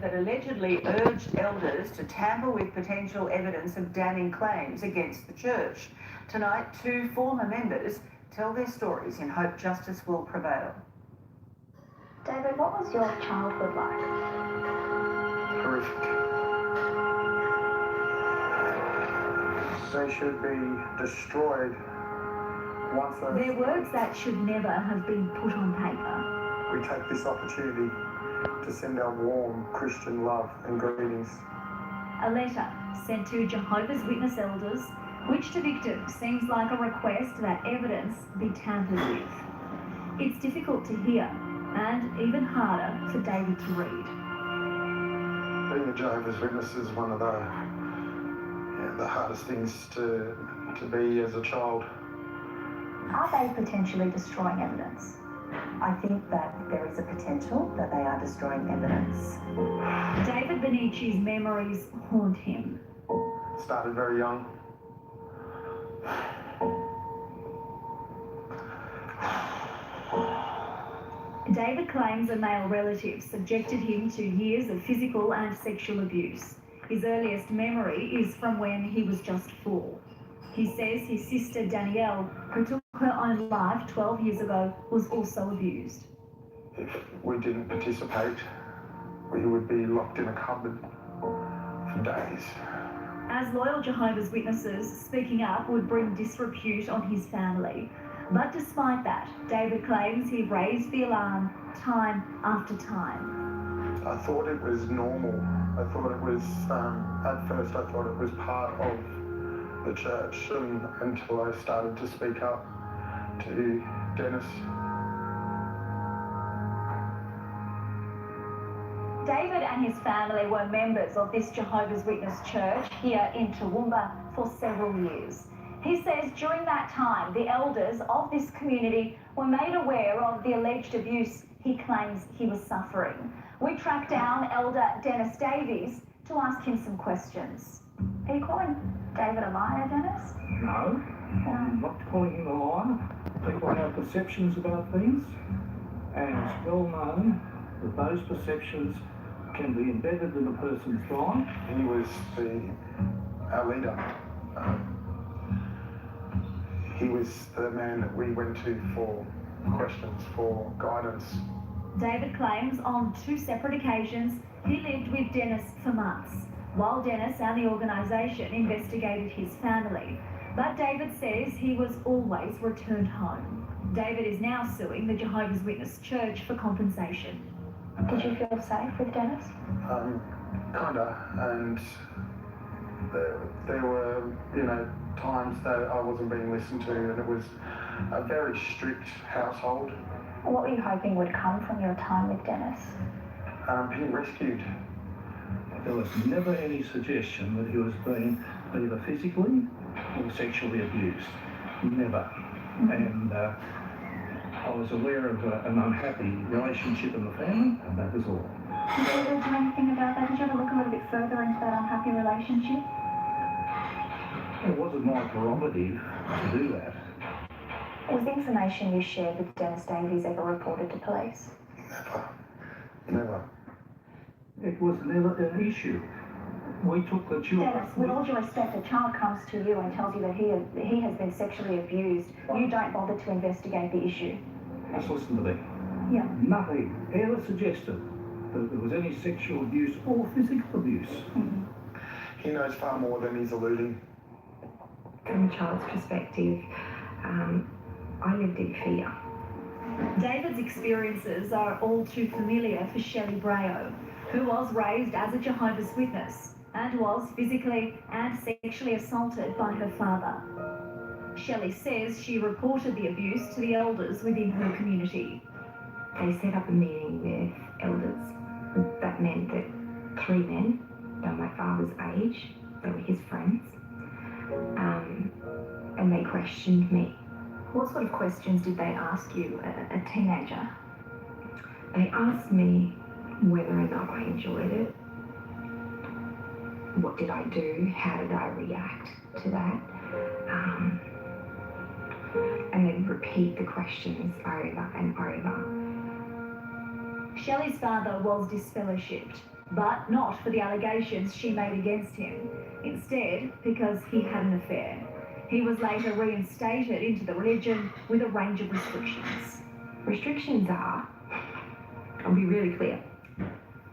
that allegedly urged elders to tamper with potential evidence of damning claims against the church. Tonight, two former members tell their stories in hope justice will prevail. David, what was your childhood like? Horrific. They should be destroyed once They're words that should never have been put on paper. we take this opportunity to send our warm Christian love and greetings. A letter sent to Jehovah's Witness elders, which to victims seems like a request that evidence be tampered with. It's difficult to hear and even harder for David to read. Being a Jehovah's Witness is one of the hardest things to be as a child. Are they potentially destroying evidence? I think that there is a potential that they are destroying evidence. David Bonici's memories haunt him. Started very young. David claims a male relative subjected him to years of physical and sexual abuse. His earliest memory is from when he was just 4. He says his sister Danielle, who took her own life 12 years ago, was also abused. If we didn't participate, we would be locked in a cupboard for days. As loyal Jehovah's Witnesses, speaking up would bring disrepute on his family. But despite that, David claims he raised the alarm time after time. I thought it was normal. I thought it was, at first I thought it was part of the church until I started to speak up to Dennis. David and his family were members of this Jehovah's Witness church here in Toowoomba for several years. He says during that time, the elders of this community were made aware of the alleged abuse he claims he was suffering. We tracked down Elder Dennis Davies to ask him some questions. Are you calling David a liar, Dennis? No, I'm not calling him a liar. People have perceptions about things, and it's well known that those perceptions can be embedded in a person's mind. He was our leader. He was the man that we went to for questions, for guidance. David claims on 2 separate occasions he lived with Dennis for months, while Dennis and the organisation investigated his family. But David says he was always returned home. David is now suing the Jehovah's Witness Church for compensation. Did you feel safe with Dennis? Kinda, and there were, times that I wasn't being listened to, and it was a very strict household. What were you hoping would come from your time with Dennis? Being rescued. There was never any suggestion that he was being either physically or sexually abused. Never. And I was aware of an unhappy relationship in the family, and that is all. Did you ever do anything about that? Did you ever look a little bit further into that unhappy relationship? It wasn't my prerogative to do that. Was the information you shared with Dennis Davies ever reported to police? Never. It was never an issue. We took the children. Dennis, with all due respect, a child comes to you and tells you that he has been sexually abused. You don't bother to investigate the issue. Just listen to me. Yeah. Nothing ever suggested that there was any sexual abuse or physical abuse. He knows far more than he's alluding. From a child's perspective, I lived in fear. David's experiences are all too familiar for Shelley Brayo, who was raised as a Jehovah's Witness and was physically and sexually assaulted by her father. Shelley says she reported the abuse to the elders within her community. They set up a meeting with elders. That meant that 3 men, they were my father's age, they were his friends, and they questioned me. What sort of questions did they ask you, a teenager? They asked me whether or not I enjoyed it. What did I do? How did I react to that? And then repeat the questions over and over. Shelley's father was disfellowshipped, but not for the allegations she made against him. Instead, because he had an affair. He was later reinstated into the religion with a range of restrictions. Restrictions are, I'll be really clear,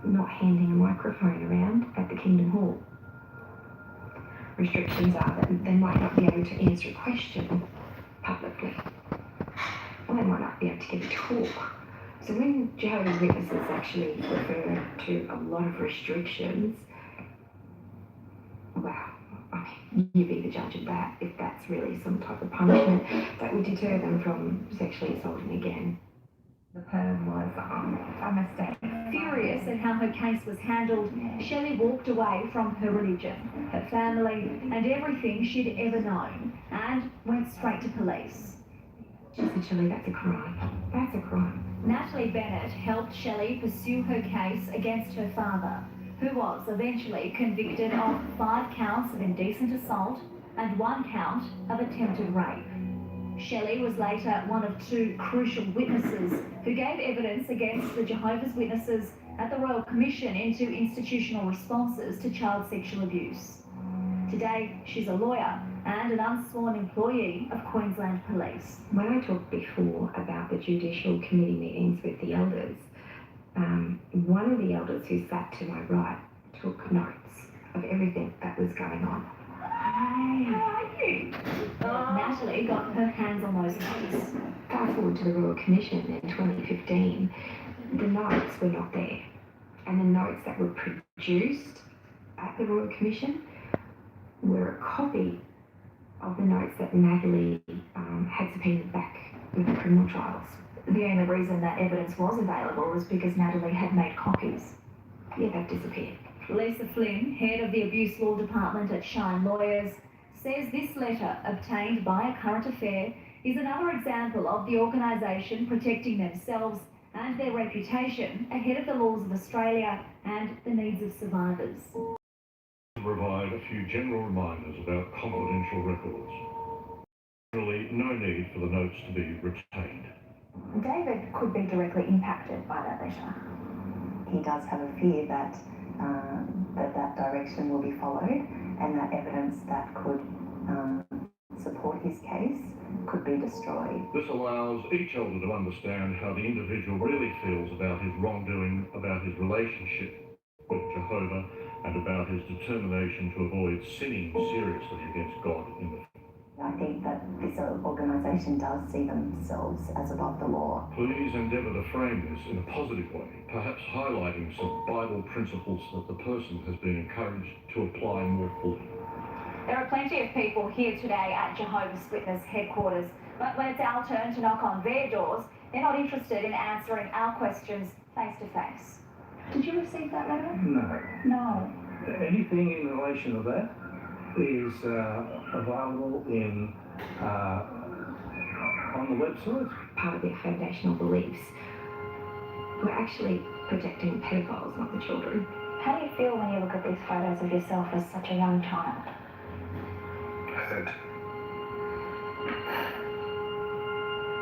not handing a microphone around at the Kingdom Hall. Restrictions are that they might not be able to answer a question publicly, or they might not be able to give a talk. So when Jehovah's Witnesses actually refer to a lot of restrictions, well, you be the judge of that, if that's really some type of punishment that would deter them from sexually assaulting again. The perm was a mistake. Furious at how her case was handled, Shelley walked away from her religion, her family, and everything she'd ever known, and went straight to police. She said, Shelley, that's a crime. That's a crime. Natalie Bennett helped Shelley pursue her case against her father, who was eventually convicted of 5 counts of indecent assault and 1 count of attempted rape. Shelley was later one of 2 crucial witnesses who gave evidence against the Jehovah's Witnesses at the Royal Commission into Institutional Responses to Child Sexual Abuse. Today, she's a lawyer and an unsworn employee of Queensland Police. When I talked before about the Judicial Committee meetings with the elders, one of the elders who sat to my right took notes of everything that was going on. Natalie got her hands on those notes. Fast forward to the Royal Commission in 2015, the notes were not there. And the notes that were produced at the Royal Commission were a copy of the notes that Natalie had subpoenaed back with the criminal trials. The only reason that evidence was available was because Natalie had made copies. Yeah, they've disappeared. Lisa Flynn, head of the Abuse Law Department at Shine Lawyers, says this letter, obtained by a current affair, is another example of the organisation protecting themselves and their reputation ahead of the laws of Australia and the needs of survivors. Provide a few general reminders about confidential records. Generally, no need for the notes to be retained. David could be directly impacted by that letter. He does have a fear that that direction will be followed, and that evidence that could support his case could be destroyed. This allows each elder to understand how the individual really feels about his wrongdoing, about his relationship with Jehovah, and about his determination to avoid sinning seriously against God in the future. I think that this organisation does see themselves as above the law. Please endeavour to frame this in a positive way, perhaps highlighting some Bible principles that the person has been encouraged to apply more fully. There are plenty of people here today at Jehovah's Witness headquarters, but when it's our turn to knock on their doors, they're not interested in answering our questions face to face. Did you receive that letter? No. No. Anything in relation to that is available in on the website. Part of their foundational beliefs. We're actually protecting pedophiles, not the children. How do you feel when you look at these photos of yourself as such a young child? Hurt.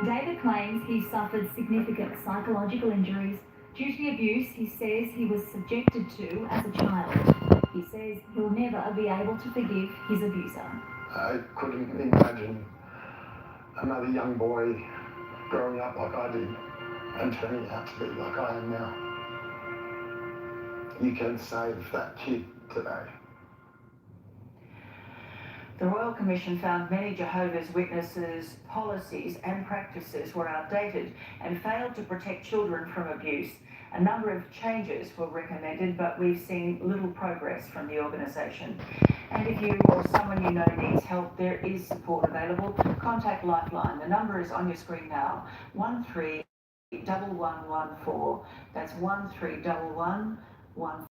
David claims he suffered significant psychological injuries due to the abuse he says he was subjected to as a child. He says he'll never be able to forgive his abuser. I couldn't imagine another young boy growing up like I did and turning out to be like I am now. You can save that kid today. The Royal Commission found many Jehovah's Witnesses' policies and practices were outdated and failed to protect children from abuse. A number of changes were recommended, but we've seen little progress from the organisation. And if you or someone you know needs help, there is support available. Contact Lifeline. The number is on your screen now, 131114. That's 131114.